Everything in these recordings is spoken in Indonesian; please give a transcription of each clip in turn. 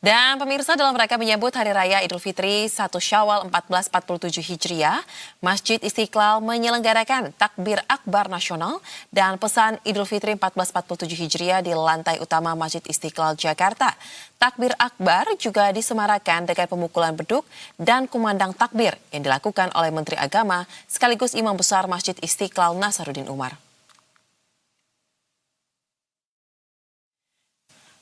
Dan pemirsa, dalam rangka menyambut Hari Raya Idul Fitri 1 Syawal 1447 Hijriah, Masjid Istiqlal menyelenggarakan takbir akbar nasional dan pesan Idul Fitri 1447 Hijriah di lantai utama Masjid Istiqlal Jakarta. Takbir akbar juga disemarakan dengan pemukulan beduk dan kumandang takbir yang dilakukan oleh Menteri Agama sekaligus Imam Besar Masjid Istiqlal Nasaruddin Umar.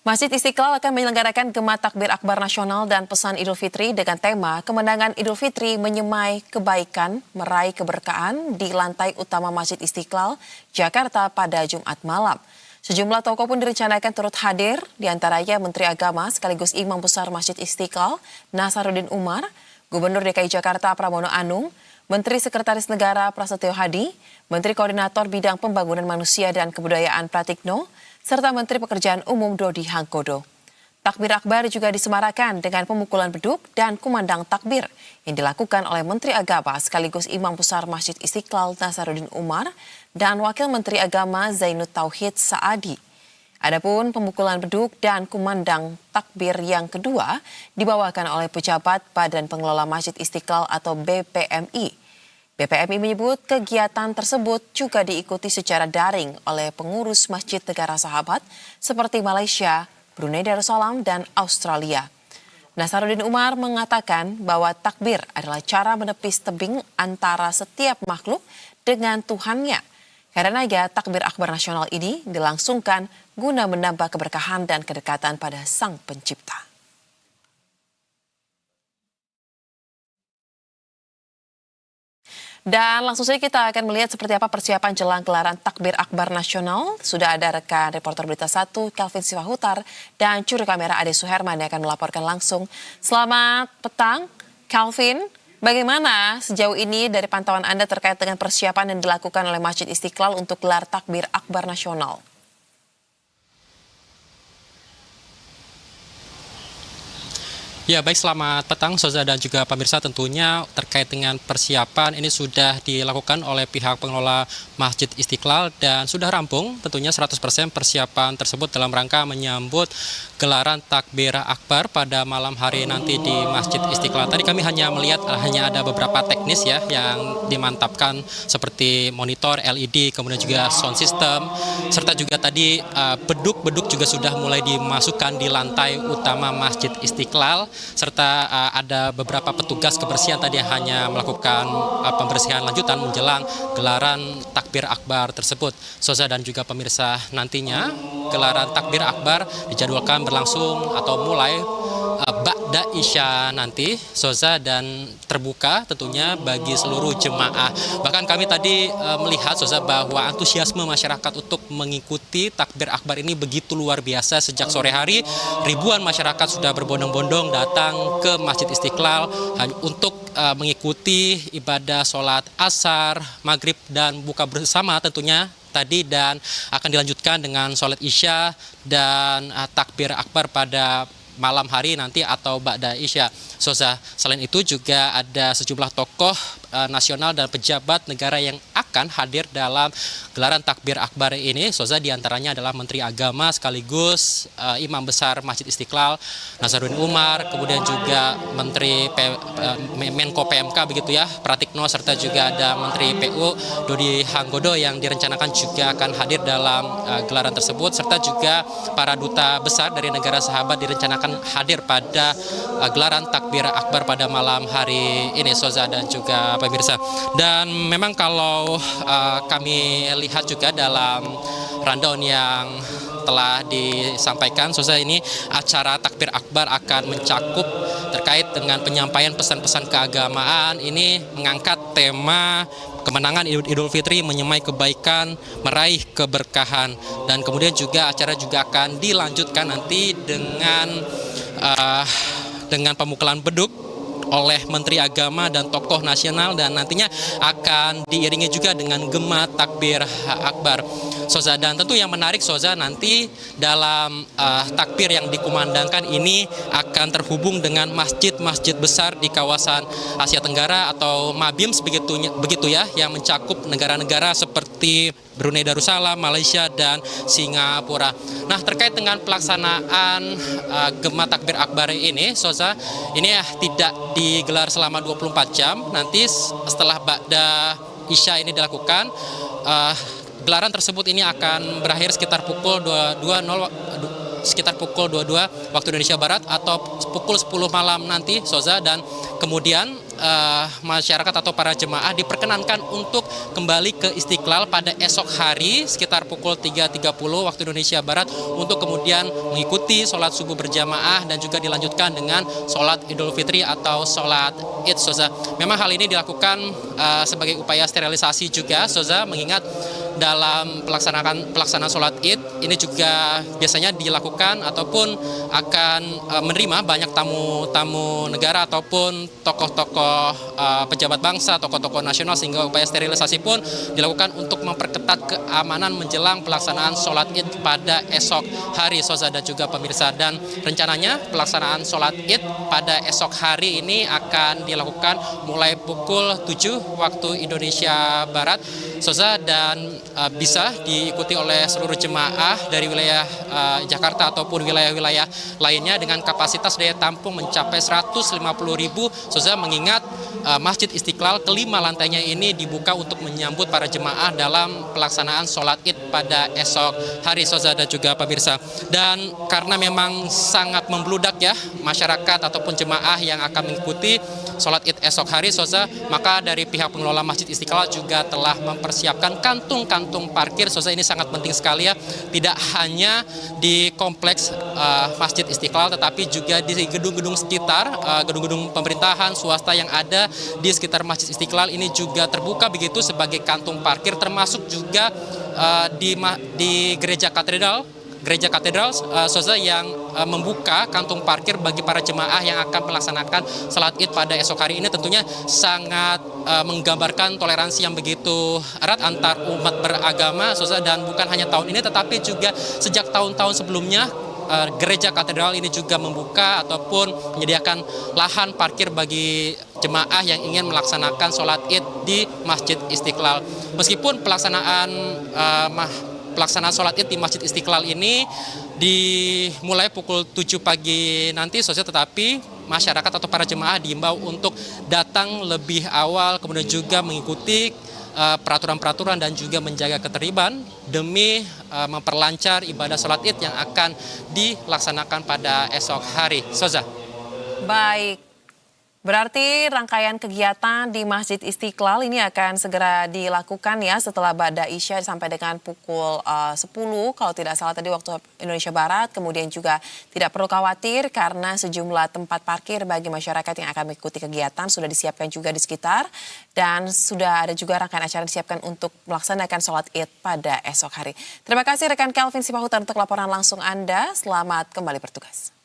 Masjid Istiqlal akan menyelenggarakan Gema Takbir Akbar Nasional dan Pesan Idul Fitri dengan tema Kemenangan Idul Fitri Menyemai Kebaikan, Meraih Keberkahan di lantai utama Masjid Istiqlal, Jakarta pada Jumat malam. Sejumlah tokoh pun direncanakan turut hadir, diantaranya Menteri Agama sekaligus Imam Besar Masjid Istiqlal, Nasaruddin Umar, Gubernur DKI Jakarta Pramono Anung, Menteri Sekretaris Negara Prasetyo Hadi, Menteri Koordinator Bidang Pembangunan Manusia dan Kebudayaan Pratikno, serta Menteri Pekerjaan Umum Dodi Hangkodo. Takbir akbar juga disemarakan dengan pemukulan beduk dan kumandang takbir yang dilakukan oleh Menteri Agama sekaligus Imam Besar Masjid Istiqlal Nasaruddin Umar dan Wakil Menteri Agama Zainud Tauhid Saadi. Adapun pemukulan beduk dan kumandang takbir yang kedua dibawakan oleh pejabat Badan Pengelola Masjid Istiqlal atau BPMI. BPMI menyebut kegiatan tersebut juga diikuti secara daring oleh pengurus masjid negara sahabat seperti Malaysia, Brunei Darussalam, dan Australia. Nasaruddin Umar mengatakan bahwa takbir adalah cara menepis tebing antara setiap makhluk dengan Tuhannya. Karenanya takbir akbar nasional ini dilangsungkan guna menambah keberkahan dan kedekatan pada Sang Pencipta. Dan langsung saja kita akan melihat seperti apa persiapan jelang gelaran takbir akbar nasional. Sudah ada rekan reporter Berita 1 Kelvin Siwahutar dan juru kamera Ade Suherman yang akan melaporkan langsung. Selamat petang, Kelvin. Bagaimana sejauh ini dari pantauan Anda terkait dengan persiapan yang dilakukan oleh Masjid Istiqlal untuk gelar takbir akbar nasional? Ya, baik, selamat petang Soza dan juga pemirsa. Tentunya terkait dengan persiapan ini sudah dilakukan oleh pihak pengelola Masjid Istiqlal dan sudah rampung tentunya 100% persiapan tersebut dalam rangka menyambut gelaran takbir akbar pada malam hari nanti di Masjid Istiqlal. Tadi kami hanya melihat hanya ada beberapa teknis ya yang dimantapkan seperti monitor LED, kemudian juga sound system, serta juga tadi beduk juga sudah mulai dimasukkan di lantai utama Masjid Istiqlal. Serta ada beberapa petugas kebersihan tadi yang hanya melakukan pembersihan lanjutan menjelang gelaran takbir akbar tersebut. Soza dan juga pemirsa, nantinya gelaran takbir akbar dijadwalkan berlangsung atau mulai ba'da isya nanti, Soza, dan terbuka tentunya bagi seluruh jemaah. Bahkan kami tadi melihat, Soza, bahwa antusiasme masyarakat untuk mengikuti takbir akbar ini begitu luar biasa. Sejak sore hari, ribuan masyarakat sudah berbondong-bondong datang ke Masjid Istiqlal untuk mengikuti ibadah sholat asar, maghrib, dan buka bersama tentunya tadi, dan akan dilanjutkan dengan sholat isya dan takbir akbar pada malam hari nanti atau ba'da isya. Soza, selain itu juga ada sejumlah tokoh nasional dan pejabat negara yang akan hadir dalam gelaran takbir akbar ini. Soza, diantaranya adalah Menteri Agama sekaligus Imam Besar Masjid Istiqlal Nasaruddin Umar, kemudian juga Menteri Menko PMK begitu ya, Pratikno, serta juga ada Menteri PU Dodi Hangkodo yang direncanakan juga akan hadir dalam gelaran tersebut, serta juga para duta besar dari negara sahabat direncanakan hadir pada gelaran takbir akbar pada malam hari ini, Soza dan juga pemirsa. Dan memang kalau kami lihat juga dalam rundown yang telah disampaikan, Soza, ini acara takbir akbar akan mencakup terkait dengan penyampaian pesan-pesan keagamaan. Ini mengangkat tema kemenangan Idul Fitri menyemai kebaikan, meraih keberkahan, dan kemudian juga acara juga akan dilanjutkan nanti dengan pemukulan beduk oleh Menteri Agama dan tokoh nasional, dan nantinya akan diiringi juga dengan Gema Takbir Akbar. Soza. Dan tentu yang menarik Soza, nanti dalam takbir yang dikumandangkan ini akan terhubung dengan masjid-masjid besar di kawasan Asia Tenggara atau MABIMS begitu ya, yang mencakup negara-negara seperti Brunei Darussalam, Malaysia, dan Singapura. Nah, terkait dengan pelaksanaan Gema Takbir Akbar ini, Soza, ini tidak digelar selama 24 jam. Nanti setelah Ba'da Isya ini dilakukan, gelaran tersebut ini akan berakhir sekitar pukul 22 waktu Indonesia Barat atau pukul 10 malam nanti, Soza. Dan kemudian masyarakat atau para jemaah diperkenankan untuk kembali ke Istiqlal pada esok hari sekitar pukul 3.30 waktu Indonesia Barat untuk kemudian mengikuti sholat subuh berjamaah dan juga dilanjutkan dengan sholat Idul Fitri atau sholat Id, Soza. Memang hal ini dilakukan sebagai upaya sterilisasi juga, Soza, mengingat dalam pelaksanaan sholat Id ini juga biasanya dilakukan ataupun akan menerima banyak tamu negara ataupun tokoh-tokoh pejabat bangsa, tokoh-tokoh nasional, sehingga upaya sterilisasi pun dilakukan untuk memperketat keamanan menjelang pelaksanaan sholat Id pada esok hari, Soza dan juga pemirsa. Dan rencananya pelaksanaan sholat Id pada esok hari ini akan dilakukan mulai pukul 7 waktu Indonesia Barat, Soza, dan bisa diikuti oleh seluruh jemaah dari wilayah Jakarta ataupun wilayah-wilayah lainnya dengan kapasitas daya tampung mencapai 150.000, Soza, mengingat Masjid Istiqlal kelima lantainya ini dibuka untuk menyambut para jemaah dalam pelaksanaan sholat Id pada esok hari, Soza dan juga pemirsa. Dan karena memang sangat membludak ya masyarakat ataupun jemaah yang akan mengikuti sholat Id esok hari, Soza, maka dari pihak pengelola Masjid Istiqlal juga telah mempersiapkan kantung-kantung parkir, Soza. Ini sangat penting sekali ya, tidak hanya di kompleks Masjid Istiqlal tetapi juga di gedung-gedung sekitar, gedung-gedung pemerintahan swasta yang ada di sekitar Masjid Istiqlal ini juga terbuka begitu sebagai kantung parkir, termasuk juga di gereja katedral, Soza, yang membuka kantung parkir bagi para jemaah yang akan melaksanakan salat Id pada esok hari ini. Tentunya sangat menggambarkan toleransi yang begitu erat antar umat beragama, Soza, dan bukan hanya tahun ini tetapi juga sejak tahun-tahun sebelumnya gereja katedral ini juga membuka ataupun menyediakan lahan parkir bagi jemaah yang ingin melaksanakan sholat Id di Masjid Istiqlal. Meskipun pelaksanaan sholat Id di Masjid Istiqlal ini dimulai pukul 7 pagi nanti, Sosia, tetapi masyarakat atau para jemaah diimbau untuk datang lebih awal, kemudian juga mengikuti peraturan-peraturan dan juga menjaga ketertiban demi memperlancar ibadah sholat Id yang akan dilaksanakan pada esok hari, Soza. Baik, berarti rangkaian kegiatan di Masjid Istiqlal ini akan segera dilakukan ya setelah Ba'da Isya sampai dengan pukul 10 kalau tidak salah tadi waktu Indonesia Barat. Kemudian juga tidak perlu khawatir karena sejumlah tempat parkir bagi masyarakat yang akan mengikuti kegiatan sudah disiapkan juga di sekitar. Dan sudah ada juga rangkaian acara disiapkan untuk melaksanakan sholat Id pada esok hari. Terima kasih rekan Kelvin Sipahutan untuk laporan langsung Anda. Selamat kembali bertugas.